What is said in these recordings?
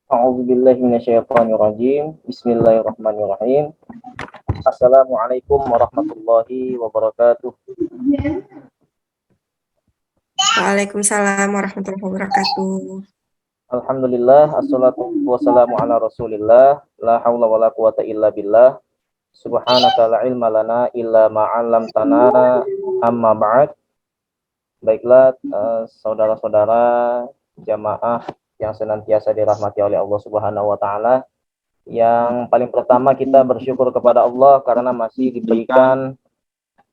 A'udzubillahi minasyaitonirrajim. Bismillahirrahmanirrahim. Assalamualaikum warahmatullahi wabarakatuh. Waalaikumsalam warahmatullahi wabarakatuh. Alhamdulillah, assalatu wassalamu ala rasulillah. La hawla wa la quwata illa billah. Subhanaka la ilma lana illa ma'allamtana. Amma ba'd. Baiklah, saudara-saudara jamaah yang senantiasa dirahmati oleh Allah Subhanahu wa taala. Yang paling pertama kita bersyukur kepada Allah karena masih diberikan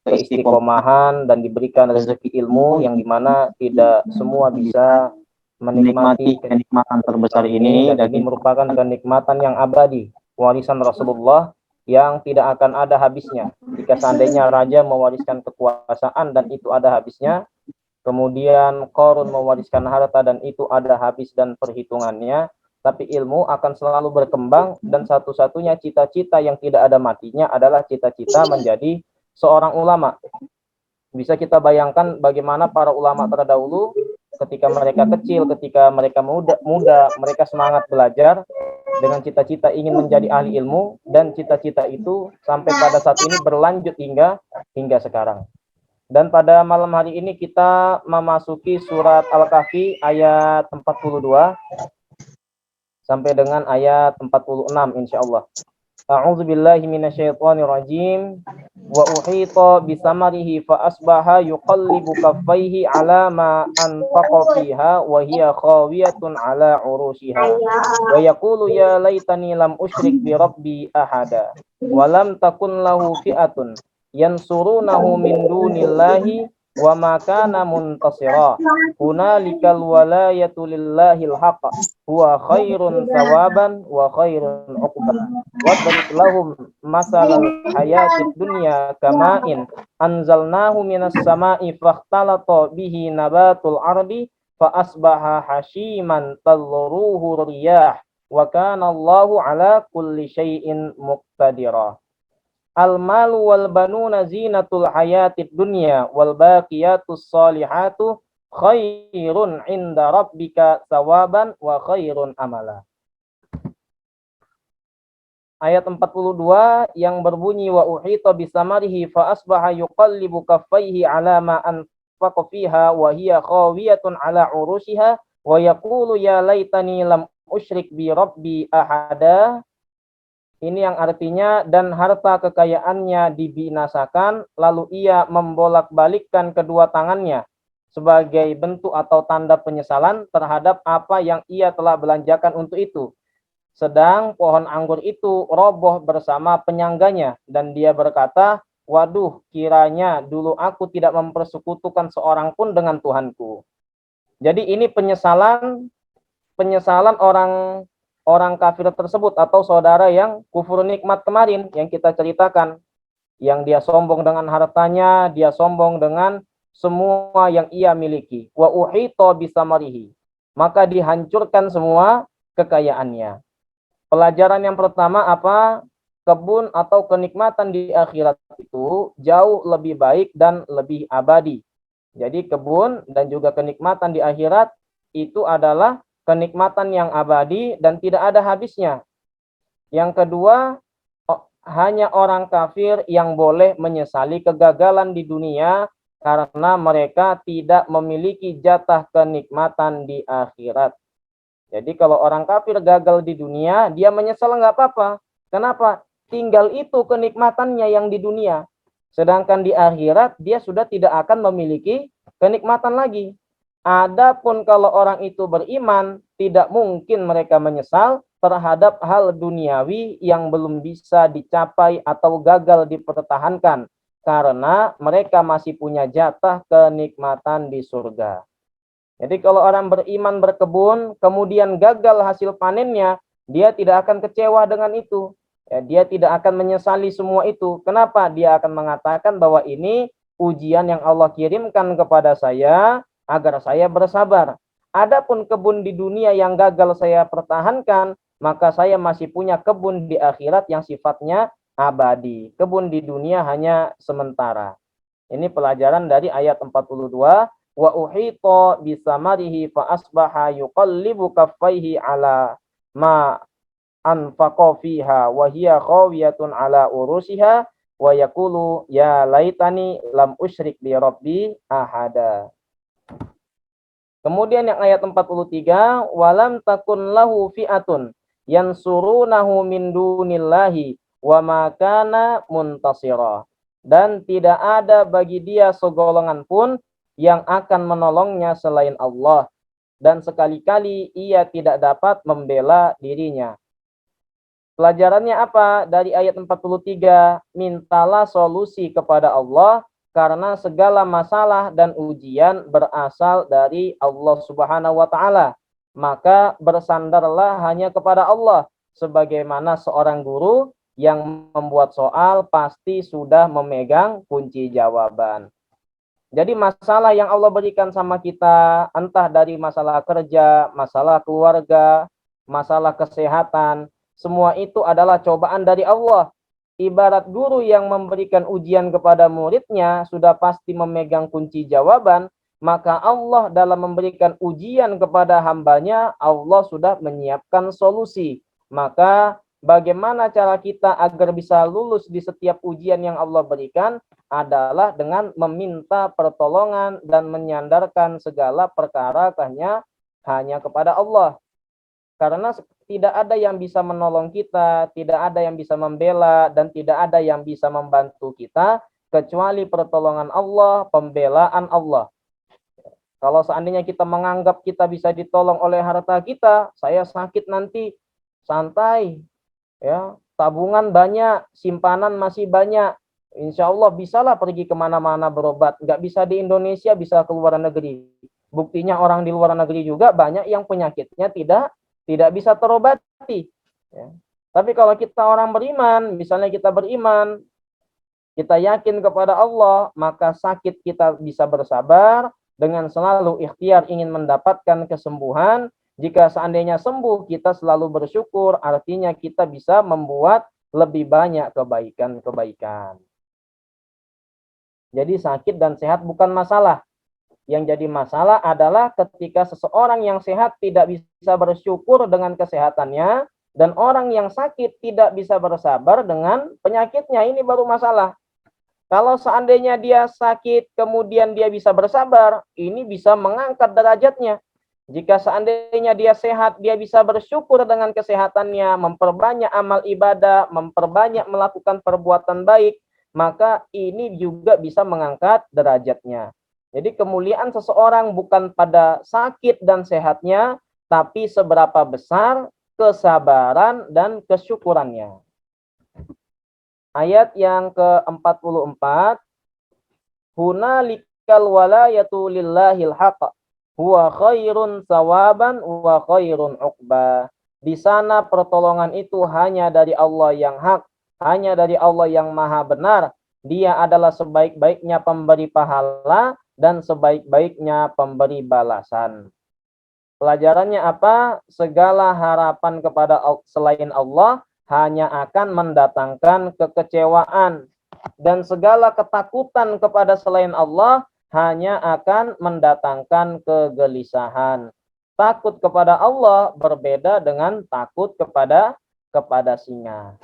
keistiqomahan dan diberikan rezeki ilmu yang dimana tidak semua bisa menikmati kenikmatan terbesar ini, dan ini merupakan kenikmatan yang abadi, warisan Rasulullah yang tidak akan ada habisnya. Jika seandainya raja mewariskan kekuasaan dan itu ada habisnya, kemudian Qarun mewariskan harta dan itu ada habis dan perhitungannya, tapi ilmu akan selalu berkembang, dan satu-satunya cita-cita yang tidak ada matinya adalah cita-cita menjadi seorang ulama. Bisa kita bayangkan bagaimana para ulama terdahulu ketika mereka kecil, ketika mereka muda, mereka semangat belajar dengan cita-cita ingin menjadi ahli ilmu, dan cita-cita itu sampai pada saat ini berlanjut hingga sekarang. Dan pada malam hari ini kita memasuki surat Al-Kahfi ayat 42 sampai dengan ayat 46 insyaallah. A'udzu billahi minasyaitonir rajim. Wa uhita bisamarihi fa asbaha yuqallibu kaffaihi ala ma anfaqa fiha wa hiya khawiyatun ala urushiha wa yaqulu ya laitani lam usyrik bi rabbi ahada wa lam takun lahu fi'atun yansurunahu min dunillahi wa ma kana muntasira hunalikal walayatu lillahil haqq huwa khairun thawaban wa khairun uqba wadrib lahum masalal hayatid dunya kama'in anzalnahu minas sama'i fakhtalata bihi nabatul ardi fa asbaha hashiman tadhuruhu riyah wa kana Allahu ala kulli syai'in muqtadira. Al-malu wal banuna zinatul hayatid dunya wal baqiyatus salihatu khairun inda rabbika thawaban wa khairun amala. Ayat 42 yang berbunyi wa uhita bisamarihi fa asbaha yuqallibu kaffaihi ala ma anfaqa fiha wa hiya khawiyatun ala urushiha wa yaqulu ya laitani lam usyrik bi rabbi ahada. Ini yang artinya, dan harta kekayaannya dibinasakan, lalu ia membolak-balikkan kedua tangannya sebagai bentuk atau tanda penyesalan terhadap apa yang ia telah belanjakan untuk itu. Sedang pohon anggur itu roboh bersama penyangganya, dan dia berkata, waduh, kiranya dulu aku tidak mempersekutukan seorang pun dengan Tuhanku. Jadi ini penyesalan orang kafir tersebut atau saudara yang kufur nikmat kemarin yang kita ceritakan, yang dia sombong dengan hartanya, dia sombong dengan semua yang ia miliki. Wa uhita bisamarihi, maka dihancurkan semua kekayaannya. Pelajaran yang pertama apa? Kebun atau kenikmatan di akhirat itu jauh lebih baik dan lebih abadi. Jadi kebun dan juga kenikmatan di akhirat itu adalah kenikmatan yang abadi dan tidak ada habisnya. Yang kedua, hanya orang kafir yang boleh menyesali kegagalan di dunia karena mereka tidak memiliki jatah kenikmatan di akhirat. Jadi kalau orang kafir gagal di dunia, dia menyesal nggak apa-apa. Kenapa? Tinggal itu kenikmatannya yang di dunia. Sedangkan di akhirat dia sudah tidak akan memiliki kenikmatan lagi. Adapun kalau orang itu beriman, tidak mungkin mereka menyesal terhadap hal duniawi yang belum bisa dicapai atau gagal dipertahankan, karena mereka masih punya jatah kenikmatan di surga. Jadi kalau orang beriman berkebun, kemudian gagal hasil panennya, dia tidak akan kecewa dengan itu. Ya, dia tidak akan menyesali semua itu. Kenapa? Dia akan mengatakan bahwa ini ujian yang Allah kirimkan kepada saya, agar saya bersabar. Adapun kebun di dunia yang gagal saya pertahankan, maka saya masih punya kebun di akhirat yang sifatnya abadi. Kebun di dunia hanya sementara. Ini pelajaran dari ayat 42. Wa uhita bisamarihi fa asbaha yuqallibu kaffaihi ala ma anfaqa fiha wa hiya khawiyatun ala urusiha wa yaqulu ya laitani lam usyrik bi rabbi ahada. Kemudian yang ayat 43, walam takun lahu fi'atun yansurunahu min dunillahi wa ma kana muntasira. Dan tidak ada bagi dia segolongan pun yang akan menolongnya selain Allah, dan sekali-kali ia tidak dapat membela dirinya. Pelajarannya apa? Dari ayat 43, mintalah solusi kepada Allah karena segala masalah dan ujian berasal dari Allah Subhanahu wa taala. Maka bersandarlah hanya kepada Allah, sebagaimana seorang guru yang membuat soal pasti sudah memegang kunci jawaban. Jadi masalah yang Allah berikan sama kita, entah dari masalah kerja, masalah keluarga, masalah kesehatan, semua itu adalah cobaan dari Allah. Ibarat guru yang memberikan ujian kepada muridnya sudah pasti memegang kunci jawaban, maka Allah dalam memberikan ujian kepada hambanya, Allah sudah menyiapkan solusi. Maka bagaimana cara kita agar bisa lulus di setiap ujian yang Allah berikan adalah dengan meminta pertolongan dan menyandarkan segala perkara hanya kepada Allah. Karena tidak ada yang bisa menolong kita, tidak ada yang bisa membela, dan tidak ada yang bisa membantu kita kecuali pertolongan Allah, pembelaan Allah. Kalau seandainya kita menganggap kita bisa ditolong oleh harta kita, saya sakit nanti, santai, ya, tabungan banyak, simpanan masih banyak, insya Allah bisalah pergi kemana-mana berobat. Nggak bisa di Indonesia, bisa ke luar negeri. Buktinya orang di luar negeri juga banyak yang penyakitnya tidak bisa terobati. Ya. Tapi kalau kita orang beriman, misalnya kita beriman, kita yakin kepada Allah, maka sakit kita bisa bersabar dengan selalu ikhtiar ingin mendapatkan kesembuhan. Jika seandainya sembuh, kita selalu bersyukur, artinya kita bisa membuat lebih banyak kebaikan-kebaikan. Jadi sakit dan sehat bukan masalah. Yang jadi masalah adalah ketika seseorang yang sehat tidak bisa bersyukur dengan kesehatannya, dan orang yang sakit tidak bisa bersabar dengan penyakitnya. Ini baru masalah. Kalau seandainya dia sakit, kemudian dia bisa bersabar, ini bisa mengangkat derajatnya. Jika seandainya dia sehat, dia bisa bersyukur dengan kesehatannya, memperbanyak amal ibadah, memperbanyak melakukan perbuatan baik, maka ini juga bisa mengangkat derajatnya. Jadi kemuliaan seseorang bukan pada sakit dan sehatnya, tapi seberapa besar kesabaran dan kesyukurannya. Ayat yang ke-44, hunalikal walayatu lillahil haqq huwa khairun sawaban wa khairun uqba. Di sana pertolongan itu hanya dari Allah yang hak, hanya dari Allah yang maha benar. Dia adalah sebaik-baiknya pemberi pahala dan sebaik-baiknya pemberi balasan. Pelajarannya apa? Segala harapan kepada selain Allah hanya akan mendatangkan kekecewaan, dan segala ketakutan kepada selain Allah hanya akan mendatangkan kegelisahan. Takut kepada Allah berbeda dengan takut kepada singa.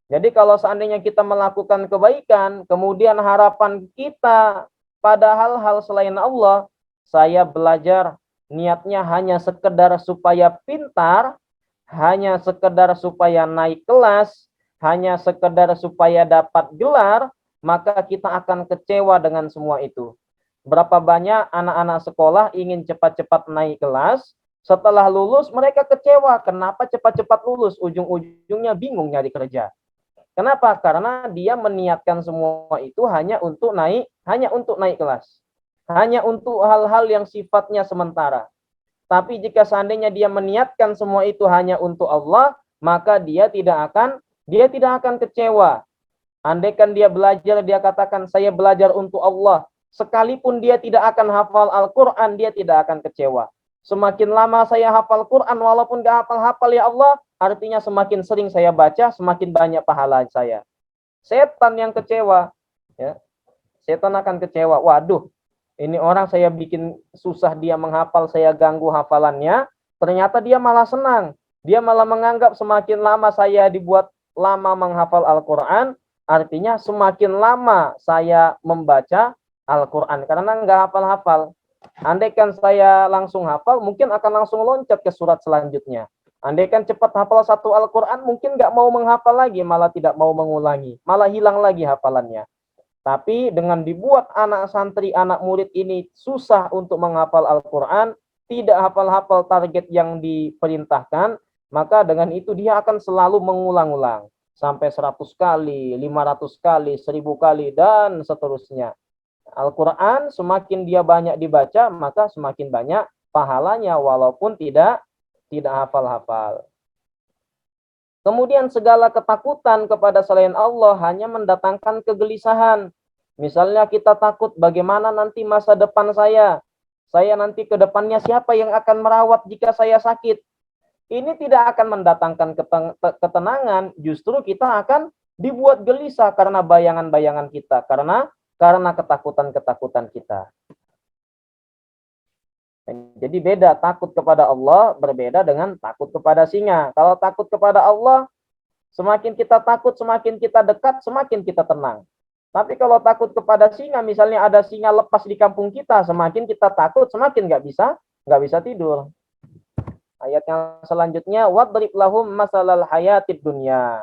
Jadi kalau seandainya kita melakukan kebaikan, kemudian harapan kita pada hal-hal selain Allah, saya belajar niatnya hanya sekedar supaya pintar, hanya sekedar supaya naik kelas, hanya sekedar supaya dapat gelar, maka kita akan kecewa dengan semua itu. Berapa banyak anak-anak sekolah ingin cepat-cepat naik kelas, setelah lulus mereka kecewa, kenapa cepat-cepat lulus, ujung-ujungnya bingung nyari kerja. Kenapa? Karena dia meniatkan semua itu hanya untuk naik kelas. Hanya untuk hal-hal yang sifatnya sementara. Tapi jika seandainya dia meniatkan semua itu hanya untuk Allah, maka dia tidak akan kecewa. Andaikan dia belajar, dia katakan saya belajar untuk Allah, sekalipun dia tidak akan hafal Al-Quran, dia tidak akan kecewa. Semakin lama saya hafal Quran, walaupun gak hafal-hafal ya Allah, artinya semakin sering saya baca, semakin banyak pahala saya. Setan yang kecewa, ya, setan akan kecewa. Waduh, ini orang saya bikin susah dia menghafal, saya ganggu hafalannya, ternyata dia malah senang. Dia malah menganggap semakin lama saya dibuat lama menghafal Al-Quran, artinya semakin lama saya membaca Al-Quran, karena nggak hafal-hafal. Andaikan saya langsung hafal, mungkin akan langsung loncat ke surat selanjutnya. Andaikan cepat hafal satu Al-Quran, mungkin nggak mau menghafal lagi, malah tidak mau mengulangi, malah hilang lagi hafalannya. Tapi dengan dibuat anak santri, anak murid ini susah untuk menghafal Al-Quran, tidak hafal-hafal target yang diperintahkan, maka dengan itu dia akan selalu mengulang-ulang. Sampai 100 kali, 500 kali, 1000 kali, dan seterusnya. Al-Quran semakin dia banyak dibaca, maka semakin banyak pahalanya, walaupun tidak hafal-hafal. Kemudian segala ketakutan kepada selain Allah hanya mendatangkan kegelisahan. Misalnya kita takut bagaimana nanti masa depan saya. Saya nanti ke depannya siapa yang akan merawat jika saya sakit. Ini tidak akan mendatangkan ketenangan, justru kita akan dibuat gelisah karena bayangan-bayangan kita, karena ketakutan-ketakutan kita. Jadi beda takut kepada Allah berbeda dengan takut kepada singa. Kalau takut kepada Allah, semakin kita takut, semakin kita dekat, semakin kita tenang. Tapi kalau takut kepada singa, misalnya ada singa lepas di kampung kita, semakin kita takut, semakin nggak bisa tidur. Ayat yang selanjutnya, wadrib lahum masalal hayatid dunya.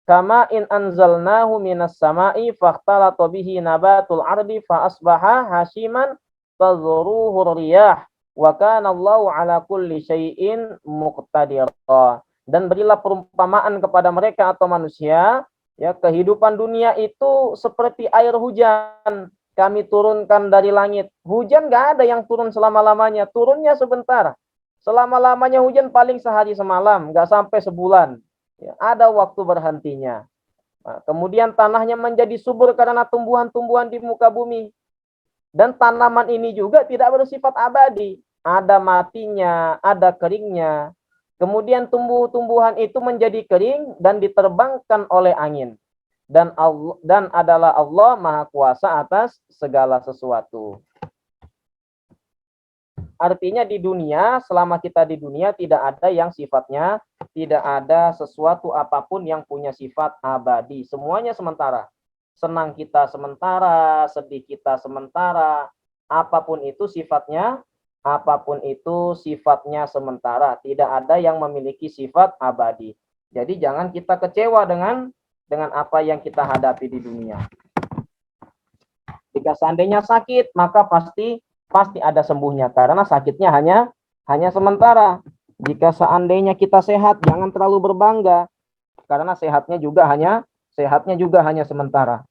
Kama in anzalnahu minas sama'i fakhtalata bihi nabatul ardi fa asbaha hashiman tadhuruhu riyah wa kana Allahu ala kulli syai'in muqtadira. Dan berilah perumpamaan kepada mereka atau manusia, ya, kehidupan dunia itu seperti air hujan kami turunkan dari langit. Hujan nggak ada yang turun selama-lamanya, turunnya sebentar. Selama-lamanya hujan paling sehari semalam, nggak sampai sebulan. Ya, ada waktu berhentinya. Nah, kemudian tanahnya menjadi subur karena tumbuhan-tumbuhan di muka bumi. Dan tanaman ini juga tidak bersifat abadi. Ada matinya, ada keringnya. Kemudian tumbuh-tumbuhan itu menjadi kering dan diterbangkan oleh angin. Dan adalah Allah Maha Kuasa atas segala sesuatu. Artinya di dunia, selama kita di dunia tidak ada yang sifatnya, tidak ada sesuatu apapun yang punya sifat abadi. Semuanya sementara. Senang kita sementara, sedih kita sementara, apapun itu sifatnya sementara. Tidak ada yang memiliki sifat abadi. Jadi jangan kita kecewa dengan apa yang kita hadapi di dunia. Jika seandainya sakit, maka pasti ada sembuhnya, karena sakitnya hanya sementara. Jika seandainya kita sehat, jangan terlalu berbangga, karena sehatnya juga hanya sementara.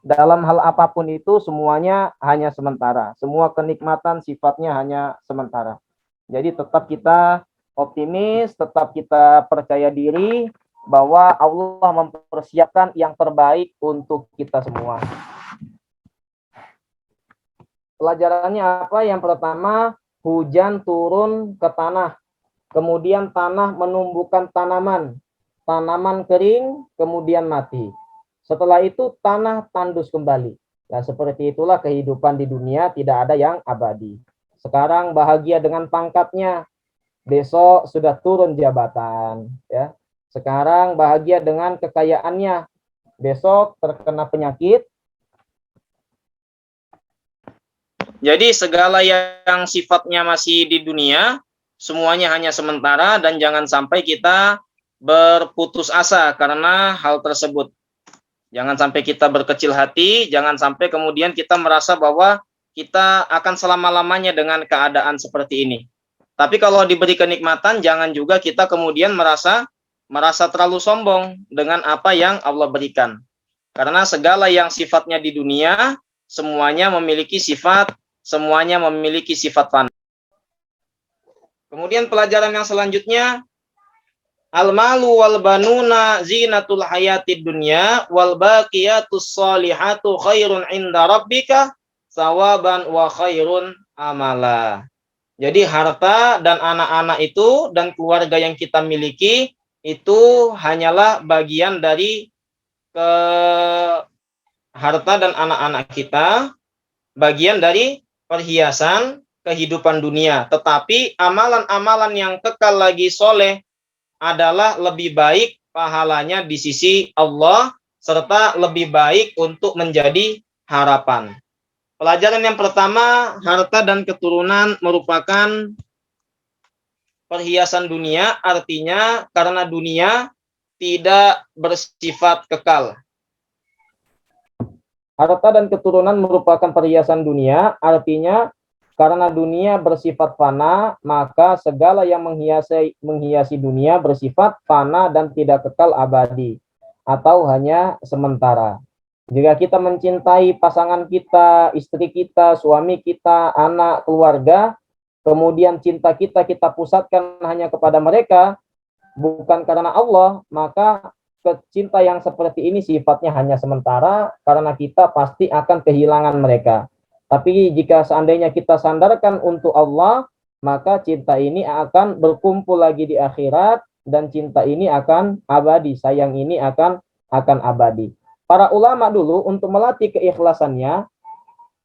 Dalam hal apapun itu semuanya hanya sementara. Semua kenikmatan sifatnya hanya sementara. Jadi tetap kita optimis, tetap kita percaya diri bahwa Allah mempersiapkan yang terbaik untuk kita semua. Pelajarannya apa? Yang pertama, hujan turun ke tanah. Kemudian tanah menumbuhkan tanaman. Tanaman kering, kemudian mati. Setelah itu tanah tandus kembali. Nah, seperti itulah kehidupan di dunia, tidak ada yang abadi. Sekarang bahagia dengan pangkatnya, besok sudah turun jabatan, ya. Sekarang bahagia dengan kekayaannya, besok terkena penyakit. Jadi segala yang sifatnya masih di dunia, semuanya hanya sementara, dan jangan sampai kita berputus asa karena hal tersebut. Jangan sampai kita berkecil hati, jangan sampai kemudian kita merasa bahwa kita akan selama-lamanya dengan keadaan seperti ini. Tapi kalau diberi kenikmatan, jangan juga kita kemudian merasa terlalu sombong dengan apa yang Allah berikan. Karena segala yang sifatnya di dunia, semuanya memiliki sifat fana. Kemudian pelajaran yang selanjutnya, al-malu wal banuna zinatul hayatid dunya wal baqiyatus sholihatu khairun inda rabbika sawaban wa khairun amala. Jadi harta dan anak-anak itu dan keluarga yang kita miliki itu hanyalah bagian dari harta dan anak-anak kita, bagian dari perhiasan kehidupan dunia. Tetapi amalan-amalan yang kekal lagi soleh adalah lebih baik pahalanya di sisi Allah, serta lebih baik untuk menjadi harapan. Pelajaran yang pertama, harta dan keturunan merupakan perhiasan dunia, artinya karena dunia tidak bersifat kekal. Harta dan keturunan merupakan perhiasan dunia, artinya karena dunia bersifat fana, maka segala yang menghiasi dunia bersifat fana dan tidak kekal abadi, atau hanya sementara. Jika kita mencintai pasangan kita, istri kita, suami kita, anak, keluarga, kemudian cinta kita pusatkan hanya kepada mereka, bukan karena Allah, maka cinta yang seperti ini sifatnya hanya sementara, karena kita pasti akan kehilangan mereka. Tapi jika seandainya kita sandarkan untuk Allah, maka cinta ini akan berkumpul lagi di akhirat, dan cinta ini akan abadi, sayang ini akan abadi. Para ulama dulu untuk melatih keikhlasannya,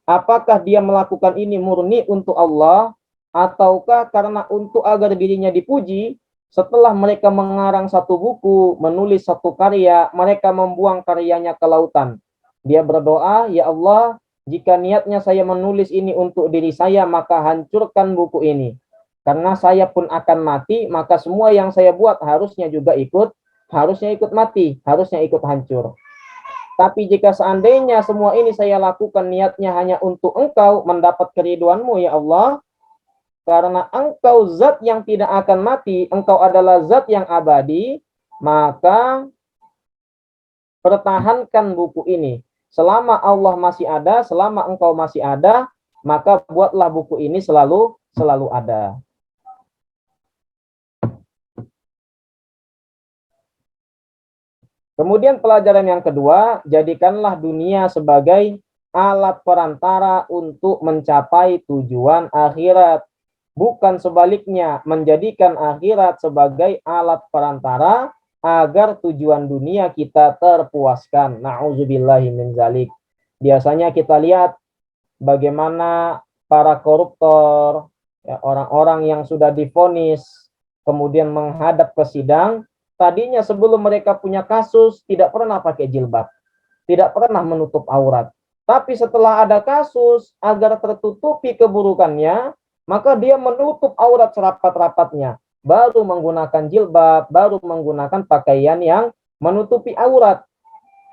apakah dia melakukan ini murni untuk Allah, ataukah karena untuk agar dirinya dipuji. Setelah mereka mengarang satu buku, menulis satu karya, mereka membuang karyanya ke lautan. Dia berdoa, ya Allah, jika niatnya saya menulis ini untuk diri saya, maka hancurkan buku ini. Karena saya pun akan mati, maka semua yang saya buat harusnya ikut mati, harusnya ikut hancur. Tapi jika seandainya semua ini saya lakukan niatnya hanya untuk Engkau, mendapat keriduanmu ya Allah, karena Engkau zat yang tidak akan mati, Engkau adalah zat yang abadi, maka pertahankan buku ini. Selama Allah masih ada, selama Engkau masih ada, maka buatlah buku ini selalu ada. Kemudian pelajaran yang kedua, jadikanlah dunia sebagai alat perantara untuk mencapai tujuan akhirat. Bukan sebaliknya, menjadikan akhirat sebagai alat perantara agar tujuan dunia kita terpuaskan. Na'udzubillahi min dzalik. Biasanya kita lihat bagaimana para koruptor, ya, orang-orang yang sudah divonis, kemudian menghadap ke sidang, tadinya sebelum mereka punya kasus tidak pernah pakai jilbab, tidak pernah menutup aurat. Tapi setelah ada kasus, agar tertutupi keburukannya, maka dia menutup aurat serapat-rapatnya, baru menggunakan jilbab, baru menggunakan pakaian yang menutupi aurat.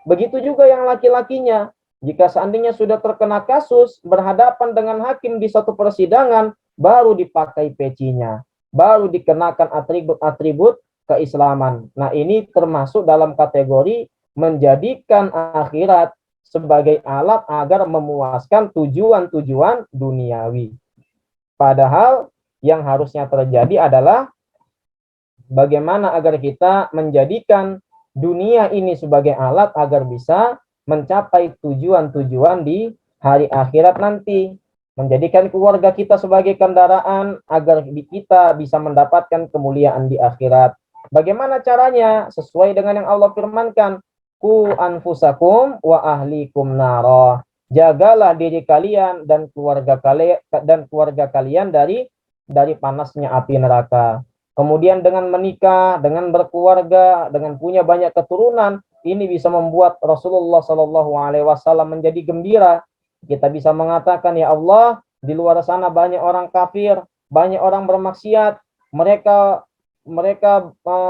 Begitu juga yang laki-lakinya, jika seandainya sudah terkena kasus, berhadapan dengan hakim di suatu persidangan, baru dipakai pecinya, baru dikenakan atribut-atribut keislaman. Nah, ini termasuk dalam kategori menjadikan akhirat sebagai alat agar memuaskan tujuan-tujuan duniawi. Padahal yang harusnya terjadi adalah bagaimana agar kita menjadikan dunia ini sebagai alat agar bisa mencapai tujuan-tujuan di hari akhirat nanti. Menjadikan keluarga kita sebagai kendaraan agar kita bisa mendapatkan kemuliaan di akhirat. Bagaimana caranya? Sesuai dengan yang Allah firmankan, ku anfusakum wa ahlikum naro. Jagalah diri kalian dan keluarga kalian dari panasnya api neraka. Kemudian dengan menikah, dengan berkeluarga, dengan punya banyak keturunan, ini bisa membuat Rasulullah SAW menjadi gembira. Kita bisa mengatakan, ya Allah, di luar sana banyak orang kafir, banyak orang bermaksiat, mereka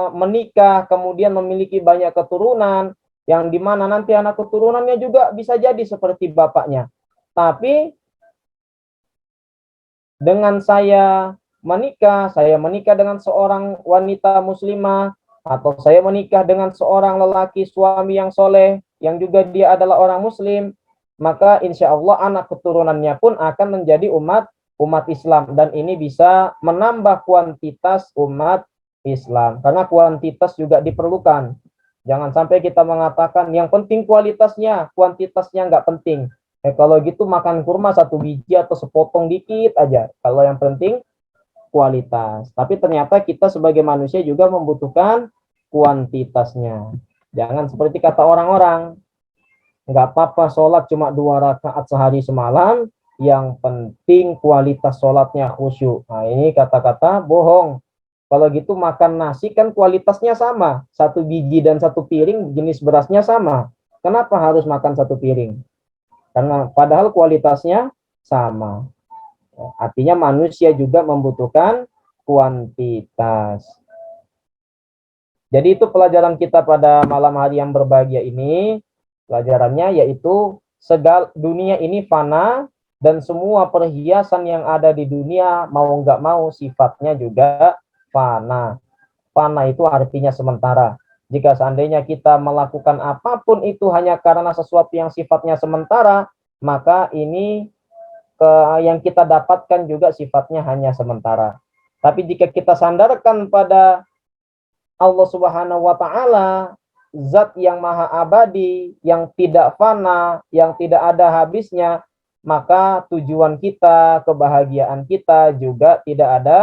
menikah, kemudian memiliki banyak keturunan, yang dimana nanti anak keturunannya juga bisa jadi seperti bapaknya. Tapi dengan saya menikah dengan seorang wanita muslimah, atau saya menikah dengan seorang lelaki suami yang soleh, yang juga dia adalah orang muslim, maka insya Allah anak keturunannya pun akan menjadi umat Islam. Dan ini bisa menambah kuantitas umat Islam, karena kuantitas juga diperlukan. Jangan sampai kita mengatakan yang penting kualitasnya, kuantitasnya nggak penting. Kalau gitu makan kurma satu biji atau sepotong dikit aja. Kalau yang penting kualitas. Tapi ternyata kita sebagai manusia juga membutuhkan kuantitasnya. Jangan seperti kata orang-orang, nggak apa-apa sholat cuma 2 rakaat sehari semalam, yang penting kualitas sholatnya khusyuk. Nah, ini kata-kata bohong. Kalau gitu makan nasi kan kualitasnya sama. Satu biji dan satu piring jenis berasnya sama. Kenapa harus makan satu piring? Karena padahal kualitasnya sama. Artinya manusia juga membutuhkan kuantitas. Jadi itu pelajaran kita pada malam hari yang berbahagia ini. Pelajarannya yaitu segala dunia ini fana dan semua perhiasan yang ada di dunia mau nggak mau sifatnya juga fana. Fana itu artinya sementara. Jika seandainya kita melakukan apapun itu hanya karena sesuatu yang sifatnya sementara, maka ini yang kita dapatkan juga sifatnya hanya sementara. Tapi jika kita sandarkan pada Allah Subhanahu wa taala, zat yang maha abadi, yang tidak fana, yang tidak ada habisnya, maka tujuan kita, kebahagiaan kita juga tidak ada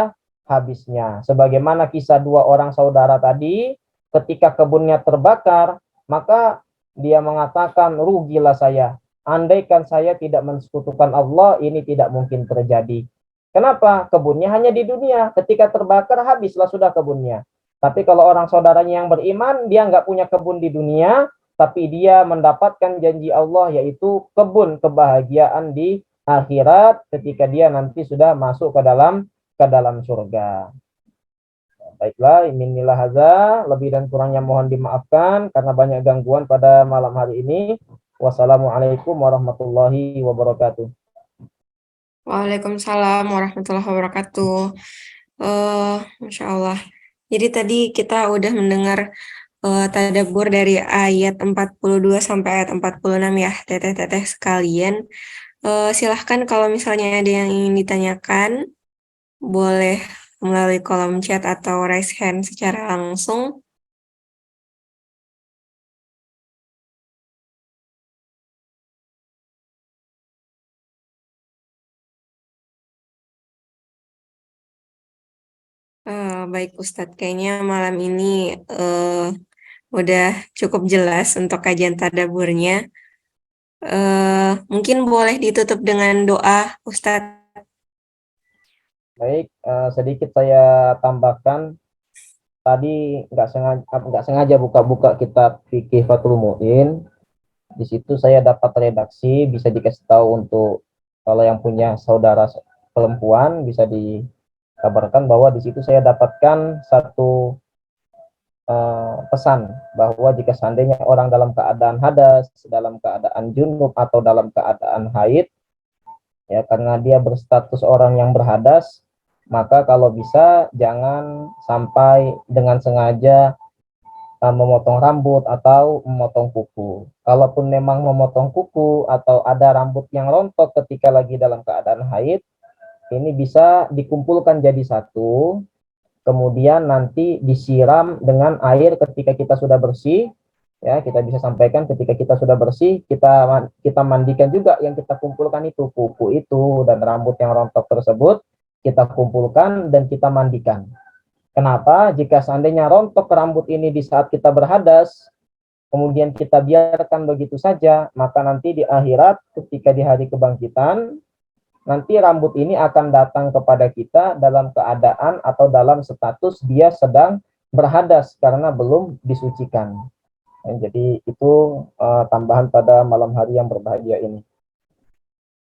habisnya. Sebagaimana kisah dua orang saudara tadi, ketika kebunnya terbakar, maka dia mengatakan, rugilah saya. Andaikan saya tidak mensekutukan Allah, ini tidak mungkin terjadi. Kenapa? Kebunnya hanya di dunia. Ketika terbakar, habislah sudah kebunnya. Tapi kalau orang saudaranya yang beriman, dia nggak punya kebun di dunia, tapi dia mendapatkan janji Allah, yaitu kebun kebahagiaan di akhirat ketika dia nanti sudah masuk ke dalam surga. Baiklah, inilah haza, lebih dan kurangnya mohon dimaafkan karena banyak gangguan pada malam hari ini. Wassalamualaikum warahmatullahi wabarakatuh. Waalaikumsalam warahmatullahi wabarakatuh. Masya Allah. Jadi tadi kita udah mendengar tadabbur dari ayat 42 sampai ayat 46 ya, teteh-teteh sekalian. Silahkan kalau misalnya ada yang ingin ditanyakan, boleh melalui kolom chat atau raise hand secara langsung. Baik Ustadz, kayaknya malam ini udah cukup jelas untuk kajian tadabburnya. Mungkin boleh ditutup dengan doa, Ustadz. Baik, sedikit saya tambahkan. Tadi nggak sengaja buka-buka kitab fikih Fathul Mu'in. Di situ saya dapat redaksi, bisa dikasih tahu untuk kalau yang punya saudara perempuan bisa dikabarkan bahwa di situ saya dapatkan satu pesan bahwa jika seandainya orang dalam keadaan hadas, dalam keadaan junub atau dalam keadaan haid, ya karena dia berstatus orang yang berhadas, maka kalau bisa jangan sampai dengan sengaja memotong rambut atau memotong kuku. Kalaupun memang memotong kuku atau ada rambut yang rontok ketika lagi dalam keadaan haid, ini bisa dikumpulkan jadi satu, kemudian nanti disiram dengan air ketika kita sudah bersih. Ya, kita bisa sampaikan ketika kita sudah bersih, kita mandikan juga yang kita kumpulkan itu, kuku itu dan rambut yang rontok tersebut, kita kumpulkan dan kita mandikan. Kenapa? Jika seandainya rontok rambut ini di saat kita berhadas, kemudian kita biarkan begitu saja, maka nanti di akhirat ketika di hari kebangkitan, nanti rambut ini akan datang kepada kita dalam keadaan atau dalam status dia sedang berhadas karena belum disucikan. Jadi itu tambahan pada malam hari yang berbahagia ini.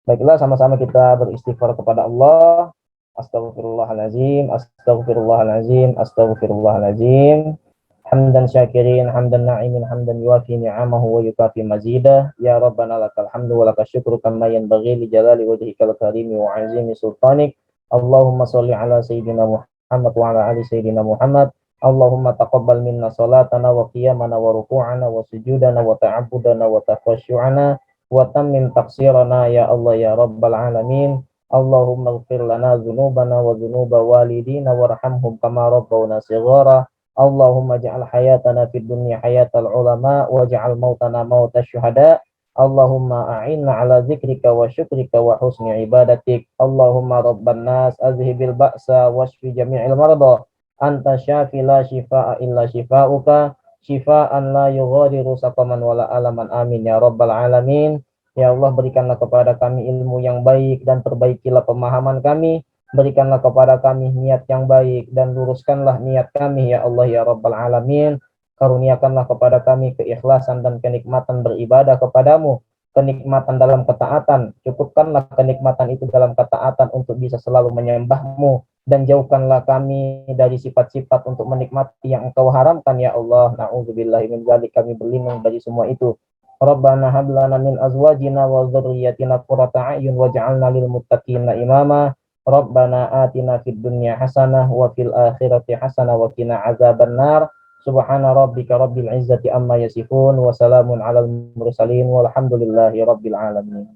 Baiklah, sama-sama kita beristighfar kepada Allah. Astaghfirullahalazim, astaghfirullahalazim, astaghfirullahalazim. Hamdan syakirin, hamdan na'imin, hamdan yuafi ni'amahu wa yukafi mazidah. Ya Rabbana lakal hamdu wa lakal syukru kama yanbaghi li jalali wajhikal karimi wa azimi sultanik. Allahumma salli ala sayyidina Muhammad wa ala ali sayyidina Muhammad. Allahumma taqabbal minna salatana wa qiyamana wa ruku'ana wa sujudana wa ta'abudana wa tafashu'ana wa tammim taqsirana ya Allah ya Rabbal alamin. Allahumma ighfir lana dhunubana wa dhunuba walidina warhamhum kama rabbawna shighara. Allahumma ja'al hayatana fid dunya hayatal ulama wa ja'al mautana mautash syuhada. Allahumma a'inna ala zikrika wa syukrika wa husni ibadatik. Allahumma rabban nas azhibil ba'sa washfi jami'il marada. Anta syafi la shifaa illa shifauka, shifaan la yughadiru saqaman wala alaman, amin ya rabbal alamin. Ya Allah, berikanlah kepada kami ilmu yang baik dan perbaikilah pemahaman kami. Berikanlah kepada kami niat yang baik dan luruskanlah niat kami ya Allah ya Rabbal Alamin. Karuniakanlah kepada kami keikhlasan dan kenikmatan beribadah kepadamu, kenikmatan dalam ketaatan. Cukupkanlah kenikmatan itu dalam ketaatan untuk bisa selalu menyembahmu, dan jauhkanlah kami dari sifat-sifat untuk menikmati yang engkau haramkan ya Allah. Na'udzubillahi min dzalik, kami berlindung dari semua itu. Rabbana hab lana min azwajina wa dzurriyyatina qurrata a'yun waj'alna lil muttaqina imama. Rabbana atina fid dunya hasanah wa fil akhirati hasanah wa qina azabannar. Subhana rabbika rabbil izzati amma yasifun wa salamun alal mursalin walhamdulillahi rabbil alamin.